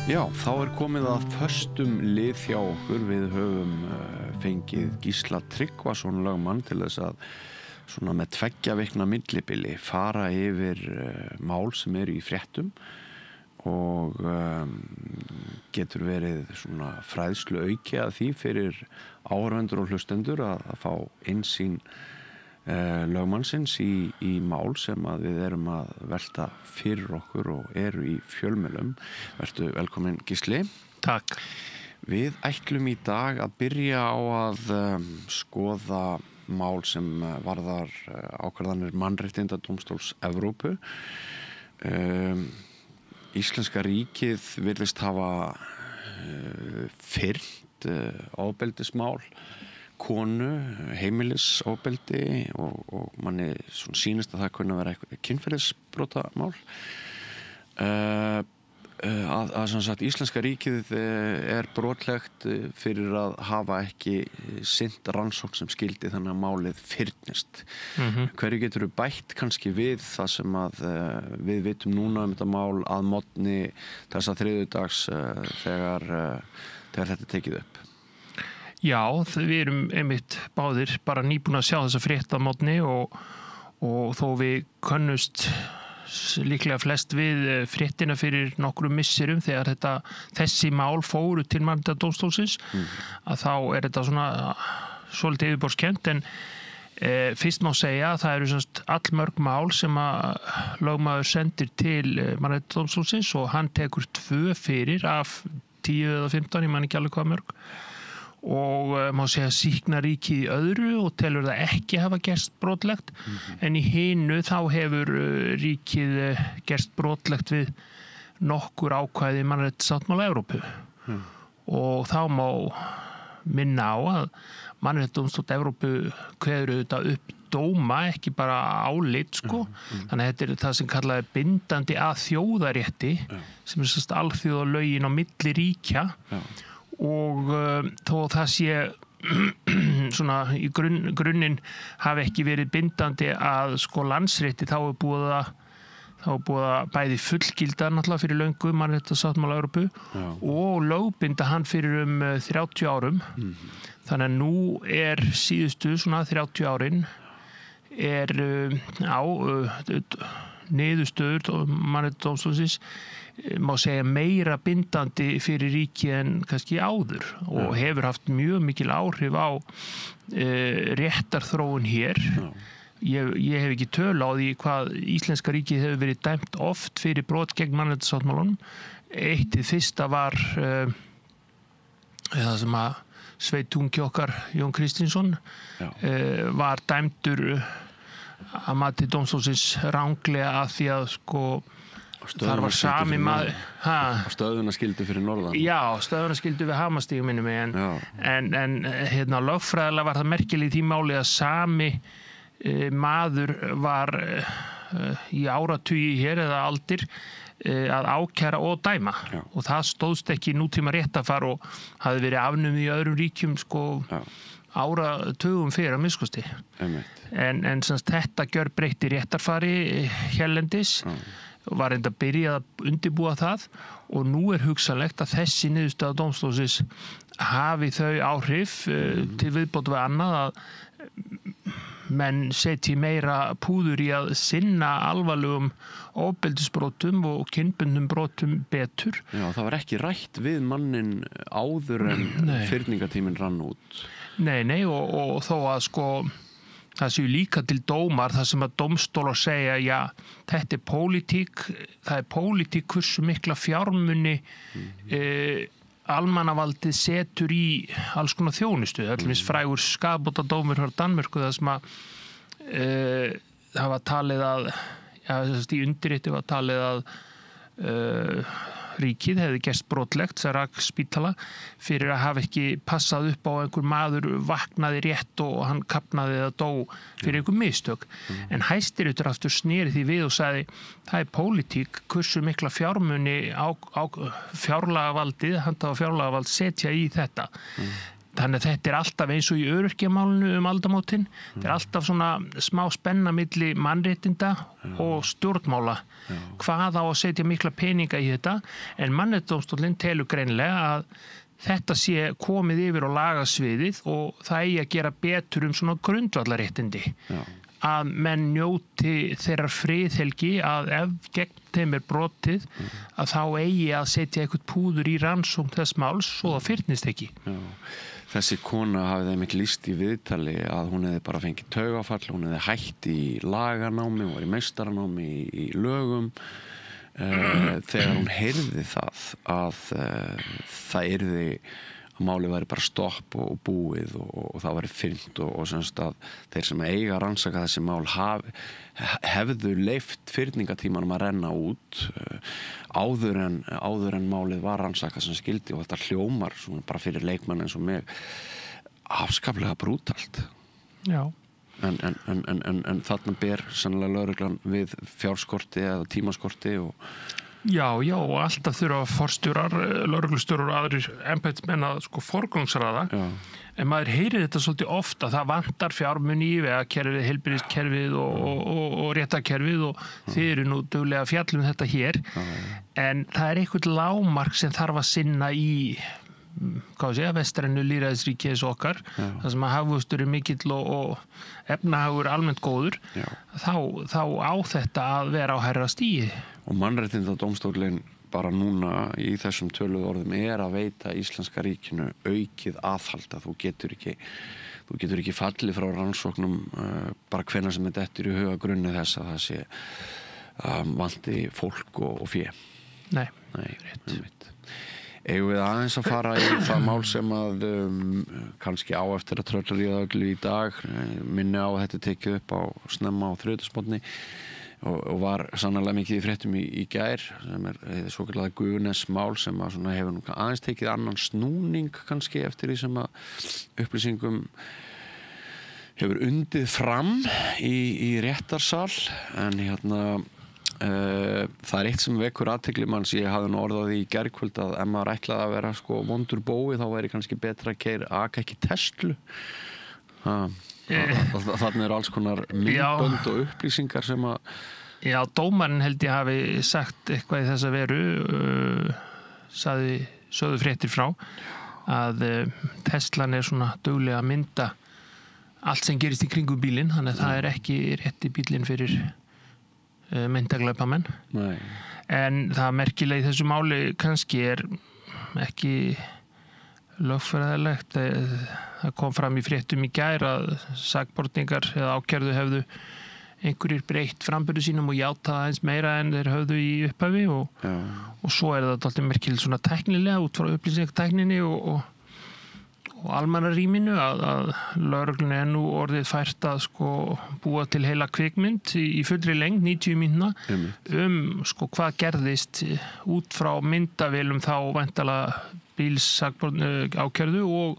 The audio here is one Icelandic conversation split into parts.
Já, þá komið að föstum lið hjá okkur. Við höfum fengið Gísla Tryggvason lögmann til þess að svona með 2 vikna millibili fara yfir mál sem eru í fréttum og getur verið svona fræðslu auki að því fyrir áhorfendur og hlustendur að fá innsýn lögmannsins í mál sem að við erum að velta fyrir okkur og eru í fjölmiðlum. Vertu velkomin, Gísli. Takk. Við ætlum í dag að byrja á að skoða mál sem varðar ákvarðanir Mannréttindadómstóls Evrópu. Íslenska ríkið virðist hafa fyrnt ofbeldismál konu, heimilisofbeldi og manni svona sýnist að það kunni að vera eitthvað kynferðisbrotamál. Að sem sagt íslenska ríkið brotlegt fyrir að hafa ekki sinnt rannsókn sem skyldi þannig að málið fyrnist. Hverju geturðu bætt kannski við það sem að við vitum núna þetta mál að morgni þessa þriðjudags þegar þetta tekið upp? Já, við erum einmitt báðir bara nýbúin að sjá þessa frétt að morgni og þó við könnust líklega flest við fréttina fyrir nokkrum misserum þegar þessi mál fóru til Mannréttindadómstólsins að þá þetta svona svolítið yfirborðskennt en fyrst má segja að það eru semst allmörg mál sem að lögmaður sendir til Mannréttindadómstólsins og hann tekur 2 fyrir af 10 eða 15, ég man ekki alveg hvað mörg og má segja sýkna ríkið í öðru og telur það ekki hafa gerst brotlegt en í hinu þá hefur ríkið gerst brotlegt við nokkur ákvæði mannréttindasáttmála Evrópu og þá má minna á að Mannréttindadómstóll Evrópu kveður auðvitað upp dóma, ekki bara álit þannig að þetta það sem kallað er bindandi að þjóðarétti sem alþjóðalögin á milli ríkja og þó það sé svona í grunninn hafi ekki verið bindandi að landsrétti þá búið að bæði fullgilda náttúrulega fyrir löngu Mannréttindasáttmála Evrópu og lögbinda hann fyrir 30 árum þannig að nú síðustu svona 30 árin niðurstöður Mannréttindadómstólsins má segja meira bindandi fyrir ríki en kannski áður og hefur haft mjög mikil áhrif á réttarþróun hér. Ég hef ekki tölu á því hvað íslenska ríkið hefur verið dæmt oft fyrir brot gegn mannréttindasáttmálanum. Eitt fyrsta var það sem að sveitungi okkar Jón Kristinsson var dæmdur að mati dómstólsins ranglega að því að þar var sami maður stöðvunarskyldu fyrir norðan. Já, stöðvunarskyldu við Hamastígum minni mig en lögfræðilega var það merkileg í því máli að sami maður var í áratugi hér eða aldir að ákæra og dæma og það stóðst ekki nútíma réttarfar og hafði verið afnumið í öðrum ríkjum áratugum fyrir að miskusti en þetta gjörbreytti réttarfari hérlendis var enda byrjað að undirbúa það og nú hugsanlegt að þessi niðurstaða dómstólsins hafi þau áhrif til viðbót við annað að menn setji meira púður í að sinna alvarlegum ofbeldisbrotum og kynbundnum brotum betur. Já, það var ekki rætt við mannin áður en fyrningatíminn rann út. Nei, og þó að það séu líka til dómar þar sem að dómstólar segja, já, þetta pólitík, það pólitík hversu mikla fjármuni almannavaldið setur í alls konar þjónustu. Allmest frægur skaðabótadómur frá Danmörku þar sem að það var talið að, í undirriti var talið að ríkið hefði gerst brotlegt, sem rak spítala, fyrir að hafa ekki passað upp á einhver maður vaknaði rétt og hann kafnaði eða dó fyrir einhver mistök. En Hæstiréttur aftur sneri því við og sagði, það pólitík, hversu mikla fjármuni fjárlagavaldið, handhafa fjárlagavald setja í þetta. Þannig að þetta alltaf eins og í öryrkjamálinu aldamótin. Þetta alltaf svona smá spenna milli mannréttinda og stjórnmála. Hvað á að setja mikla peninga í þetta? En Mannréttindadómstóllinn telur greinilega að þetta sé komið yfir á lagasviðið og það eigi að gera betur svona grundvallarréttindi. Að menn njóti þeirra friðhelgi að ef gegn þeim brotið að þá eigi að setja eitthvað púður í rannsókn þess máls svo það fyrnist ekki. Já. Þessi kona hafði einmitt lýst í viðtali að hún hefði bara fengið taugafall, hún hefði hætt í laganámi, hún var í meistaranámi í lögum. Þegar hún heyrði það að það yrði að málið væri bara stopp og búið og það væri fyrnt og semst að þeir sem eiga að rannsaka þessi mál hefðu leyft fyrningatímanum að renna út áður en málið var rannsakað sem skildi og þetta hljómar svona bara fyrir leikmann eins og mig afskaplega brútalt. Já. En þarna ber sennilega lögreglan við fjárskorti eða tímaskorti og Já, og alltaf þurfa forstjórar, lögreglustjórar og aðrir embættismenn að forgangsraða. En maður heyrir þetta svolítið ofta, það vantar fjármuni í vegakerfið, heilbrigðiskerfið og réttarkerfið og þið eru nú duglega að fjalla um þetta hér. En það eitthvað lágmark sem þarf að sinna í vestrænu lýðræðisríki eins og okkar, þar sem að hagvöxtur mikill og efnahagur almennt góður, þá á þetta að vera á hærra stigi. Og Mannréttindadómstóllinn bara núna í þessum töluðu orðum að veita íslenska ríkinu aukið aðhald að þú getur ekki fallið frá rannsóknum bara hvenær sem þetta í huga grunni þess að það sé vanti fólk og fé. Nei, rétt. Eigum við aðeins að fara í það mál sem að kannski á eftir að tröllaríða öllu í dag, minni á að þetta tekið upp á snemma á þriðjudagsmorgni og var sannarlega mikið í fréttum í gær sem svokallaða Guðnes-mál sem að svona hefur nú aðeins tekið annan snúning kannski eftir því sem að upplýsingum hefur undið fram í réttarsal en það eitt sem vekur athygli manns, ég hafði nú orðað því í gærkvöld að ef maður ætlaði að vera vondur bói þá væri kannski betra að aka ekki Tesla þarna alls konar myndbönd og upplýsingar sem að Já, dómarinn held ég hafi sagt eitthvað í þessa veru sögðu fréttir frá að Teslan svona duglega að mynda allt sem gerist í kringum bílinn, þannig að það ekki rétti bílinn fyrir myndaglæpamenn. Nei. En það merkilega í þessu máli kannski ekki lögfræðilegt. Það kom fram í fréttum í gær að sakborningar eða ákærðu hefðu einhverjir breytt framburði sínum og játað aðeins meira en þeir höfðu í upphafi og svo það dálítið merkilega svona tæknilega út frá upplýsingatækninni og almannarýminu að lögreglunni nú orðið fært að búa til heila kvikmynd í fullri lengd 90 mínútna hvað gerðist út frá myndavélum þá væntanlega bílsakborningu ákærðu og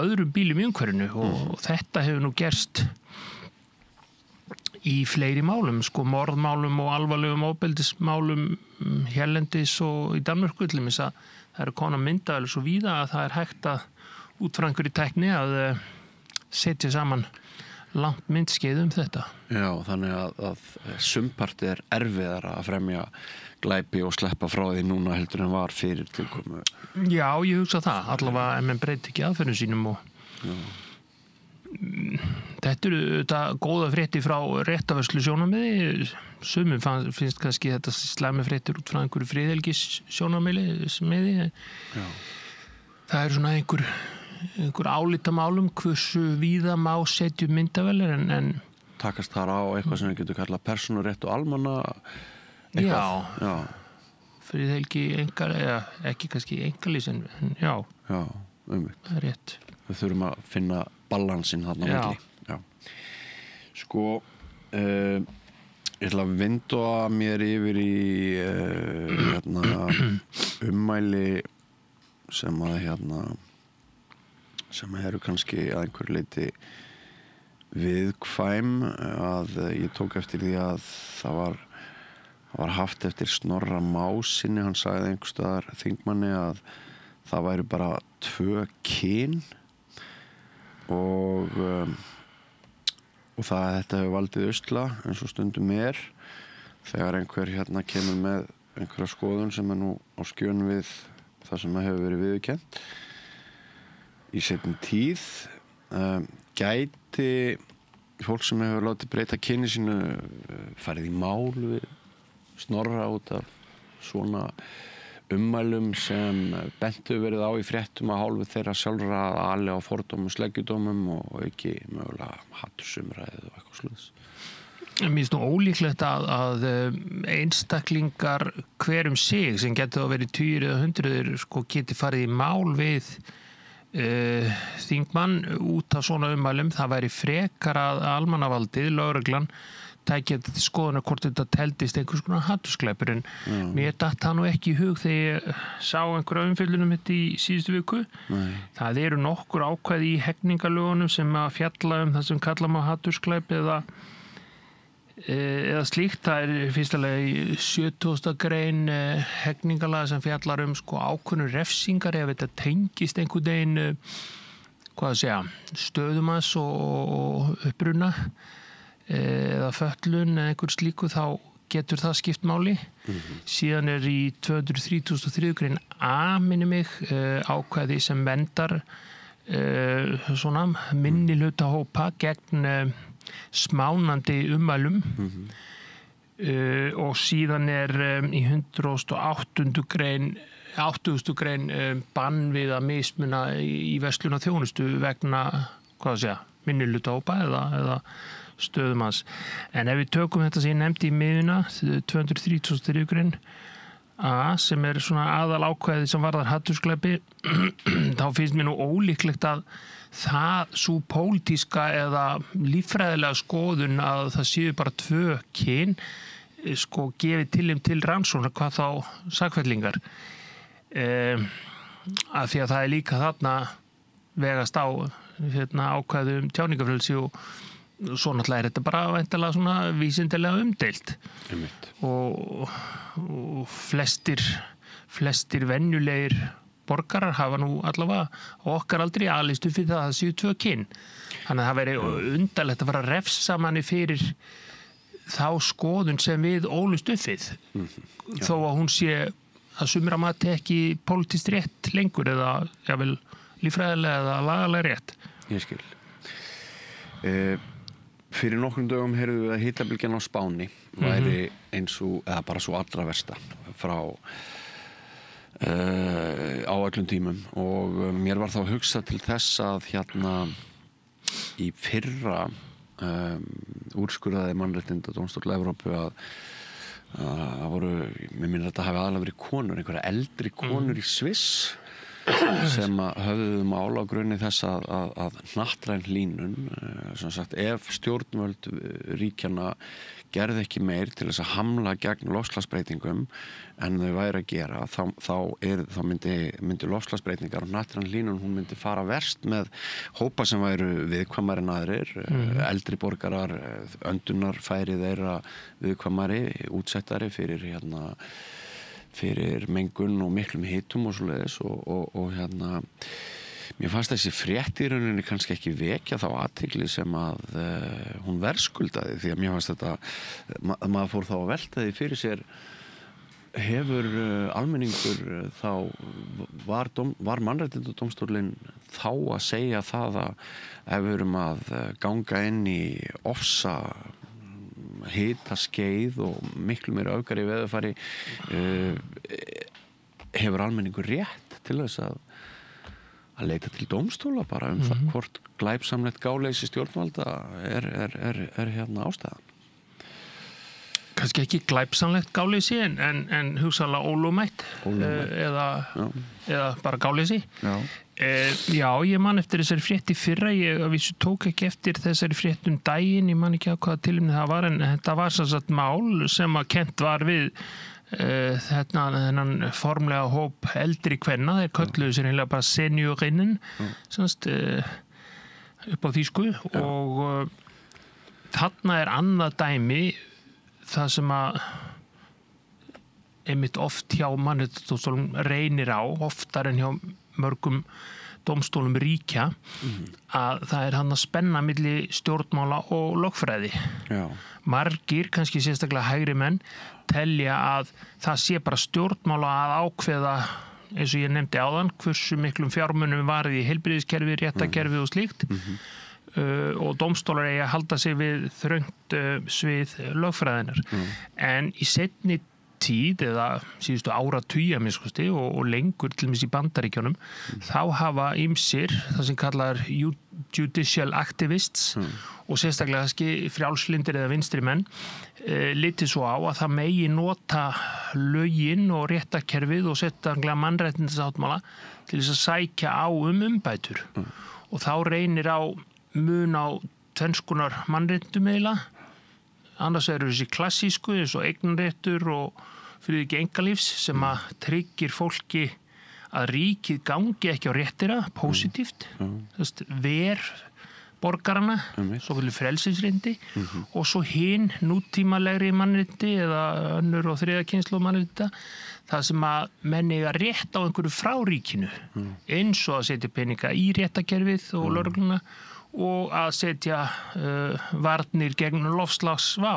öðrum bílum í umhverfinu og þetta hefur nú gerst í fleiri málum, morðmálum og alvarlegum ofbeldismálum hérlendis og í Danmörku til dæmis að það eru konar myndavélar svo víða að það hægt að út frá einhverju tækni að setja saman langt myndskeið þetta. Já, þannig að sumpart erfiðara að fremja glæpi og sleppa frá því núna heldur en var fyrir tilkomu. Já, ég hugsa það, allavega en menn breyti ekki aðferðum sínum og þetta eru þetta góða fréttir frá réttarvörslu sjónarmiði, sumum finnst kannski þetta slæmi fréttir út frá einhverju friðhelgis sjónarmiði. Það svona einhver álitamálum hversu víða má setja myndavélar en takast þar á eitthvað sem við getum kallað persónurétt og almanna eitthvað. Já. Friðhelgi ekki kannski einkalífs en já. Já, það rétt. Við þurfum að finna balansinn þarna á milli. Já. Ég ætla að vinda mér yfir í ummæli sem eru kannski að einhverju leyti viðkvæm að ég tók eftir því að það var haft eftir Snorra Másinni, hann sagði einhvers staðar þingmanni að það væru bara 2 kyn og það þetta hefur valdið usla eins og stundum þegar einhver hérna kemur með einhverja skoðun sem nú á skjön við það sem hefur verið viðurkennt í seinni tíð. Gæti fólk sem hefur látið breyta kyni sínu farið í mál við Snorra út af svona ummælum sem bent hefur verið á í fréttum af hálfu þeirra sjálfra að ali á fordómum, sleggjudómum og ekki mögulega hatursumræðu og eitthvað svoleiðis? Mér finnst nú ólíklegt að einstaklingar hver sig sem getur að verið 10 eða 100 sko geti farið í mál við þingmann út af svona ummælum. Það væri frekar að almannavaldið, lögreglan, tækja til skoðunar hvort þetta teldist einhvers konar hatursglæpur en mér datt það nú ekki í hug þegar ég sá einhverja umfjöllun þetta í síðustu viku. Það eru nokkur ákvæði í hegningalögunum sem að fjalla það sem kalla má hatursglæp eða slíkt. Það fyrstulega í 70. grein hegningarlaga sem fjallar sko ákveðnar refsingar ef þetta tengist einhvern veginn stöðumanns og uppruna eða fötlun eða einhver slíku, þá getur það skipt máli. Síðan í 233. grein A minni mig ákvæði sem verndar svona minnihlutahópa gegn smánandi ummælum og síðan í 108. grein 80. grein bann við að mismuna í verslun og þjónustu vegna minnihlutahópa eða stöðumanns. En ef við tökum þetta sem ég nefndi í miðuna 233. grein A sem svona aðal ákvæði sem varðar hatursglæpi þá finnst mér nú ólíklegt að sú pólitíska eða líffræðilega skoðun að það séu bara 2 kyn sko gefið til rannsóknar hvað þá sakfellingar af því að það líka þarna vegast á ákvæði tjáningafrelsi og svo náttúrulega þetta bara væntanlega svona vísindilega umdeilt og flestir venjulegir borgarar hafa nú allavega okkar aldrei alist upp fyrir það séu 2 kyn. Þannig að það væri undarlegt að fara að refsa manni fyrir þá skoðun sem við ólust upp við þó að hún sé að sumra mati ekki pólitískt rétt lengur eða jável líffræðilega eða lagalega rétt. Ég skil. Fyrir nokkrum dögum heyrðum við að hitabylgjan á Spáni væri eins og, eða bara svo allra versta frá á öllum tímum og mér var þá hugsað til þess að hérna í fyrra úrskurðaði Mannréttindadómstóll Evrópu að voru, mér minnir að þetta hafi aðalega verið konur, einhverja eldri konur í Sviss sem höfðu mál á grunni þess að hnattræn hlýnun sem sagt ef stjórnvöld ríkjanna gerði ekki meir til þess að hamla gegn loftslagsbreytingum en þau væri að gera þá myndi loftslagsbreytingar og hnattræn hlýnun hún myndi fara verst með hópa sem væru viðkvæmari en aðrir eldri borgarar, öndunarfæri þeirra viðkvæmari, útsettari fyrir mengun og miklum hitum og svoleiðis og hérna mér fannst þessi frétt í rauninni kannski ekki vekja þá athygli sem að hún verðskuldaði því að mér fannst þetta maður fór þá að velta því fyrir sér hefur almenningur þá var Mannréttindadómstóllinn þá að segja það að ef við erum að ganga inn í ofsa hitaskeið og miklu meira öfgari veðurfari hefur almenningur rétt til þess að leita til dómstóla bara það hvort glæpsamlegt gáleysi stjórnvalda er hérna ástæðan. Kannski ekki glæpsamlegt gáleysi en hugsanlega ólögmætt eða bara gáleysi. Já, ég man eftir þessari frétt í fyrra, ég að vísu tók ekki eftir þessari frétt daginn, ég man ekki á hvaða tilefni það var en þetta var sem sagt mál sem að kennt var við þennan formlega hóp eldri kvenna, þeir kölluðu sér heila bara seniorinnen upp á þýsku og þarna annað dæmi það sem að einmitt oft hjá mannréttindadómstólum reynir á, oftar en hjá mörgum dómstólum ríkja, að það hann að spenna milli stjórnmála og lögfræði. Já. Margir, kannski sérstaklega hægri menn, telja að það sé bara stjórnmála að ákveða, eins og ég nefndi áðan, hversu miklum fjármunum varði í heilbrigðiskerfi, réttarkerfi og slíkt, og dómstólar eigi að halda sig við þröngt svið lögfræðinar. En í seinni tíð eða síðustu áratugi og lengur til dæmis í Bandaríkjunum, þá hafa ýmsir, það sem kallar judicial activists og sérstaklega frjálslyndir eða vinstri menn, litið svo á að það megi nota lögin og réttarkerfið og sérstaklega mannréttindasáttmála til þess að sækja á umbætur. Og þá reynir á mun á tvennskonar mannréttindum eiginlega. Annars eru þessi klassísku eins og eignarréttur og friðhelgi einkalífs sem að tryggir fólki að ríkið gangi ekki á réttira, positíft, ver borgarana, svo vilja frelsisrindi, og svo hinn nútímalegri mannrétti eða önnur og þriðja kynslóð mannrétta, það sem að menn eiga rétt á einhverju frá ríkinu, eins og að setja peninga í réttakerfið og lögregluna og að setja varnir gegn loftslagsvá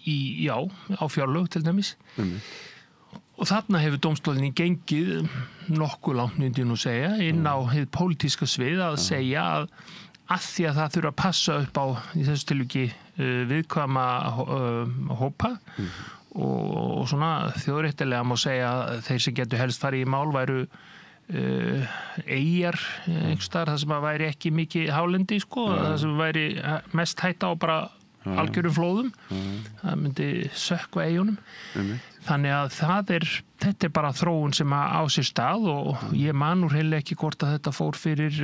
á fjárlög til dæmis. Og þarna hefur dómstólinni gengið nokkuð langt myndi ég nú segja inn á hið pólitíska svið að segja að því að það þurfa að passa upp á í þessu tilviki viðkvæma hópa og svona þjóðréttilega má segja að þeir sem getur helst farið í mál væru eyjar einhvers staðar það sem að væri ekki mikið hálendi það sem væri mest hætta á bara algjörum flóðum það myndi sökkva eyjunum þannig að þetta bara þróun sem á sér stað og ég man úr heila ekki hvort að þetta fór fyrir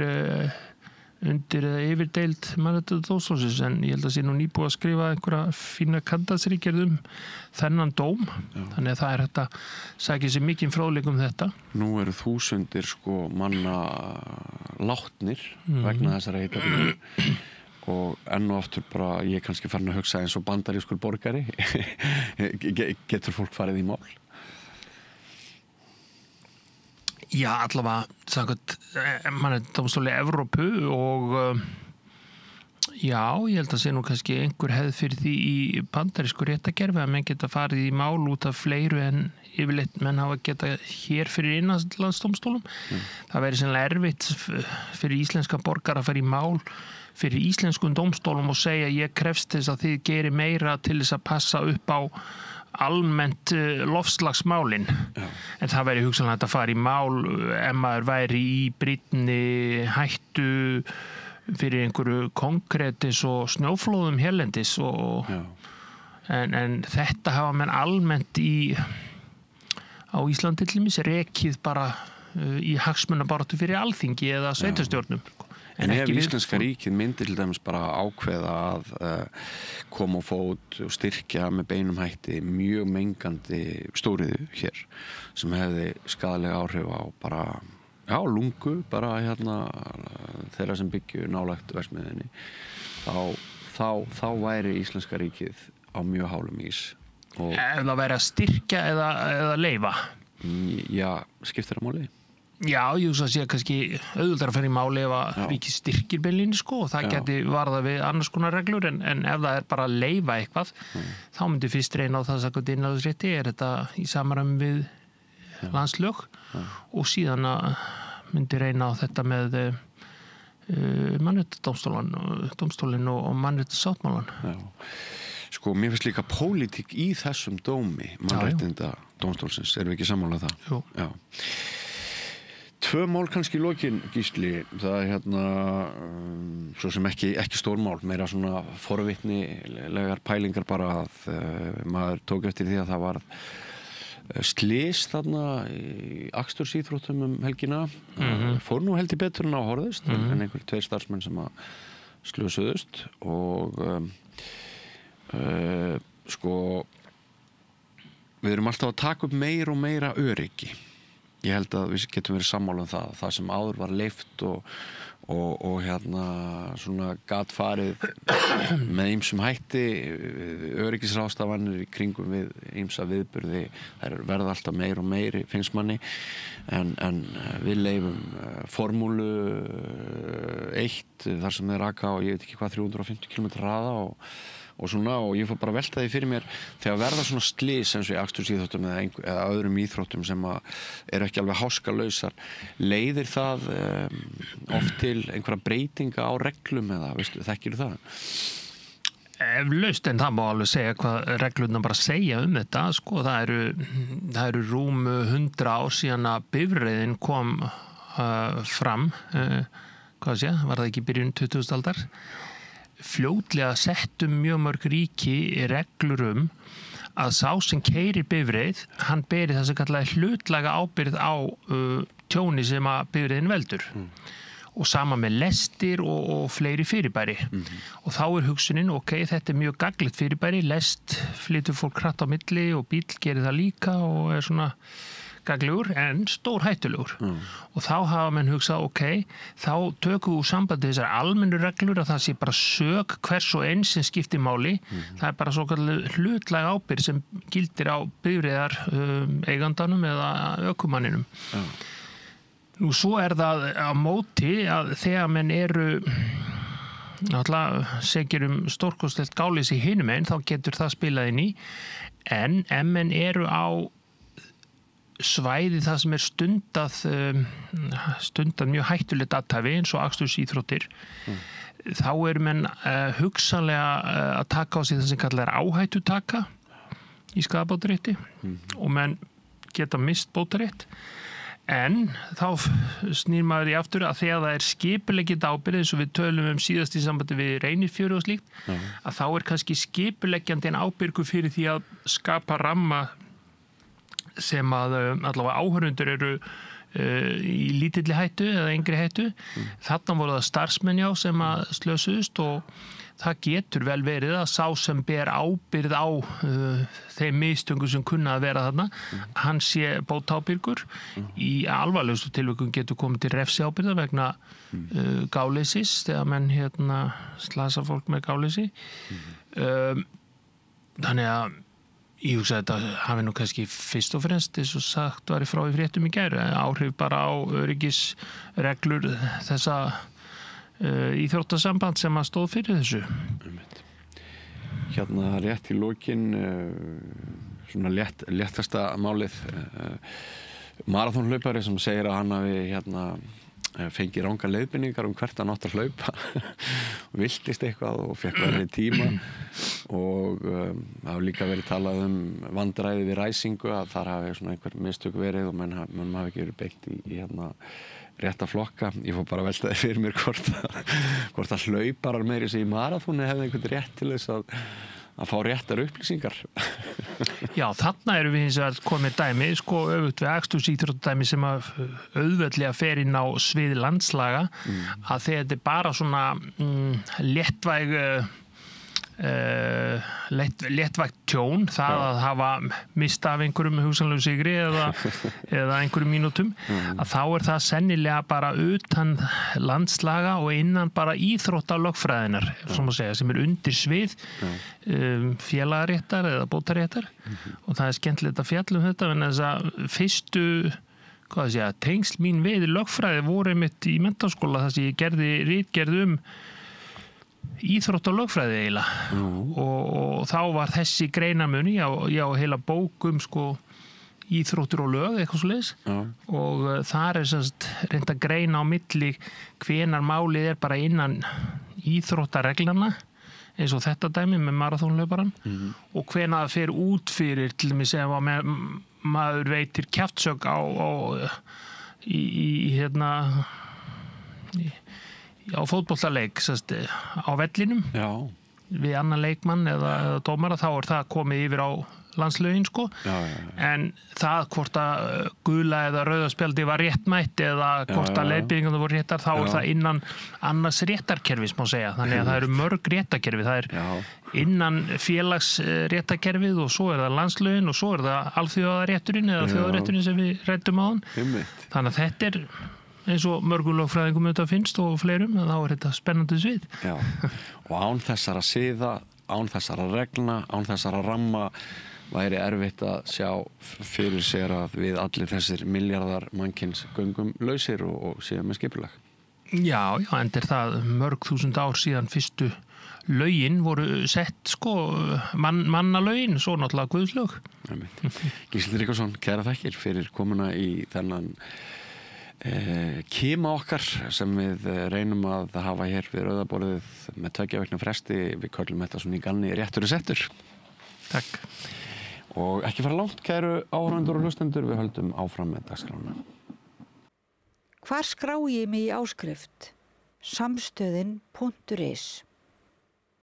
undir eða yfirdeild mannréttindadómstólsins en ég held að sé nú nýbúið að skrifa einhverja fína kandidatsritgerð þennan dóm þannig að það þetta sækir sér mikinn fróðleik þetta. Nú eru þúsundir manna látnir vegna þessara heitafíknar og enn og aftur bara ég kannski farin að hugsa eins og bandarískur borgari getur fólk farið í mál? Já, allavega samkvæmt mannréttindadómstóli Evrópu og já, ég held að sé nú kannski einhver hefð fyrir því í bandarísku réttarkerfi að menn geta farið í mál út af fleiru en yfirleitt menn hafa geta hér fyrir innanlandsdómstólum. Það væri sennilega erfitt fyrir íslenska borgara að fara í mál fyrir íslenskum dómstólum og segja ég krefst þess að þið gerir meira til þess að passa upp á almennt loftslagsmálin en það væri hugsanlega að fara í mál ef maður væri í brýnni hættu fyrir einhverju konkrétis og snjóflóðum hérlendis en þetta hafa menn almennt á Íslandi til dæmis rekið bara í hagsmunabaráttu fyrir alþingi eða sveitarstjórnum En ef íslenska ríkið myndi til dæmis bara ákveða að koma á fót og styrkja með beinum hætti mjög mengandi stóriðju hér sem hefði skaðlega áhrif á bara lungu bara þeirra sem byggju nálægt verksmiðjunni þá væri íslenska ríkið á mjög hálum ís. Ef það væri að styrkja eða leyfa? Já, skiptir það máli? Já, ég sé að kannski auðvitað að fara í máli ef að ríkið styrkir beinlínis og það geti varðað við annars konar reglur en ef það er bara að leyfa eitthvað þá myndi fyrst reyna á það samkvæmt innanlandsrétti þetta í samræmi við landslög og síðan myndi reyna á þetta með mannréttindadómstólinn og mannréttindasáttmálann. Mér finnst líka pólitík í þessum dómi mannréttindadómstólsins, erum við ekki sammála það? Jú. Já. 2 mál kannski í lokin, Gísli, það svo sem ekki stór mál, meira svona forvitnilegar pælingar bara að maður tók eftir því að það var slys þarna í akstursíþróttum helgina, fór nú heldur betur en á horfðist, en einhver 2 starfsmenn sem að slösuðust og við erum alltaf að taka upp meira og meira öryggi. Ég held að við getum verið sammála það sem áður var leyft og og hérna svona gat farið með ýmsum hætti öryggisráðstafanir í kringum við ýmsa viðburði, þær verða alltaf meir og meiri finnst manni en við leyfum formúlu 1 þar sem þeir raka og ég veit ekki hvað 350 km hraða og svona og ég fór bara að velta því fyrir mér þegar verða svona slys eins og í akstursíþróttum eða öðrum íþróttum sem eru ekki alveg háskalausar leiðir það oft til einhverja breytinga á reglum eða veistu, þekkirðu það? Eflaust, en það má alveg segja hvað reglurnar bara segja þetta sko, það eru rúm 100 ár síðan að bifreiðin kom fram hvað sé, var það ekki í byrjun 20. aldar fljótlega settu mjög mörg ríki reglur að sá sem keyrir bifreið, hann beri það sem kallaði hlutlæga ábyrgð á tjóni sem að bifreiðin veldur. Og sama með lestir og fleiri fyrirbæri. Og þá hugsunin, ok, þetta mjög gagnlegt fyrirbæri, lest flytur fólk hratt á milli og bíll gerir það líka og svona gagnlegur en stór hættulegur. Og þá hafa menn hugsað, ok, þá tökum við úr sambandi þessar almennu reglur að það sé bara sök hvers og eins sem skiptir máli. Það bara svo kallar hlutlæg ábyrgð sem gildir á bifreiðar eigandanum eða ökumanninum. Nú svo það á móti að þegar menn eru náttúrulega segir stórkostlegt gáleysi hinum einn, þá getur það spilað inn í en ef menn eru á svæði það sem stundað mjög hættulegt athæfi eins og akstursíþróttir þá eru menn hugsanlega að taka á sig það sem kallar áhættutaka í skaðabótarétti og menn geta mist bótarétt en þá snýr maður í aftur að þegar það skipuleggjandi ábyrgð eins og við tölum síðast í sambandi við Reynifjöru og slíkt að þá kannski skipuleggjandi en ábyrgur fyrir því að skapa ramma sem að allavega áhörundur eru í lítilli hættu eða engri hættu. Þarna voru það starfsmenn sem að slösuðust og það getur vel verið að sá sem ber ábyrgð á þeim mistöngum sem kunna að vera þarna, hann sé bótaábyrgur. Í alvarlegustu tilvikum getur komið til refsiábyrgðar vegna gáleysis þegar menn slasa fólk með gáleysi. Þannig að ég hugsa að þetta hafi nú kannski fyrst og fremst eins og sagt var frá í fréttum í gær áhrif bara á öryggisreglur þessa íþróttasamband sem að stóð fyrir þessu. Hérna rétt í lokin svona léttasta málið maraþonhlaupari sem segir að hann hafi fengið rangar leiðbeiningar hvert hann átti að hlaupa og viltist eitthvað og fékk verið tíma og það hafi líka verið talað vandræði við ræsingu að þar hafi svona einhver mistök verið og menn hafi ekki verið beitt í rétta flokka. Ég fór bara að velta því fyrir mér hvort að hlauparar meiri sig í maraþoni hefði einhvern rétt til þess að fá réttar upplýsingar. Já, þarna erum við hins vegar komið dæmi, öfugt við akstursíþróttadæmi sem að auðveldlega fer inn á svið landslaga að þegar þetta bara svona léttvæg léttvægt tjón, það að hafa mista af einhverjum hugsanlegu sigri eða einhverjum mínútum að þá það sennilega bara utan landslaga og innan bara íþróttalögfræðinar sem undir svið félagaréttar eða bótaréttar og það skemmtilegt að fjalla þetta en þess að fyrstu tengsl mín við lögfræði voru einmitt í menntaskóla þar sem ég gerði ritgerð íþrótt og lögfræði eiginlega og þá var þessi greinarmunur ég á heila bók íþróttur og lög eitthvað svoleiðis og þar reynt að greina á milli hvenær málið bara innan íþróttareglana eins og þetta dæmi með maraþonhlauparann og hvenær það fer út fyrir til dæmis ef maður veitir kjaftsök á fótboltaleik á vellinum við annan leikmann eða dómara þá það komið yfir á landslögin en það hvort að gula eða rauða spjaldi var réttmætt eða hvort að leiðbeiningarnar voru réttar þá það innan annars réttarkerfis má segja þannig að það eru mörg réttarkerfi það innan félagsréttarkerfið og svo það landslögin og svo það alþjóðarétturinn eða þjóðarétturinn sem við ræddum á hann þannig að þetta eins og mörgum lögfræðingum þetta finnst og fleirum, þá þetta spennandi svið. Já, og án þessara siða, án þessara reglna, án þessara ramma væri erfitt að sjá fyrir sér að við allir þessir milljarðar mannkyns göngum lausir og séum með skipulag. Já, en það mörg þúsund ár síðan fyrstu lögin voru sett mannalögin, svo náttúrulega guðslög. Gísli Tryggvason, kæra þakkir fyrir komuna í þennan kima okkar sem við reynum að hafa hér við rauðaborðið með 2 vikna fresti. Við köllum þetta svona í ganni réttur og settur. Takk. Og ekki fara langt, kæru áhorfendur og hlustendur, við höldum áfram með dagskrána. Hvar skrái ég mig í áskrift? Samstöðin.is